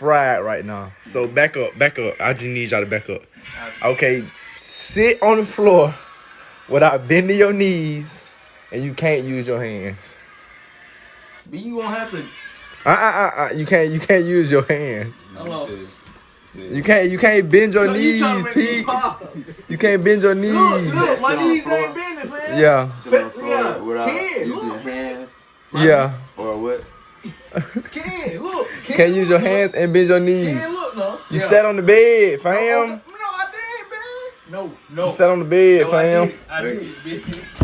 fried right now. So back up. I just need y'all to back up. Okay, sit on the floor without bending your knees, and you can't use your hands. But you won't have to. You can't use your hands. Hello. You can't bend your knees, Pete. You can't bend your knees. Look, my knees ain't bending, man. Yeah. Sit on the floor Yeah, without Ken, using your look. hands Yeah. or what? Ken, look. Can't use your hands and bend your knees. Ken, look, no. You sat on the bed, fam. No, I did, man. No. You sat on the bed, fam. I did, bitch.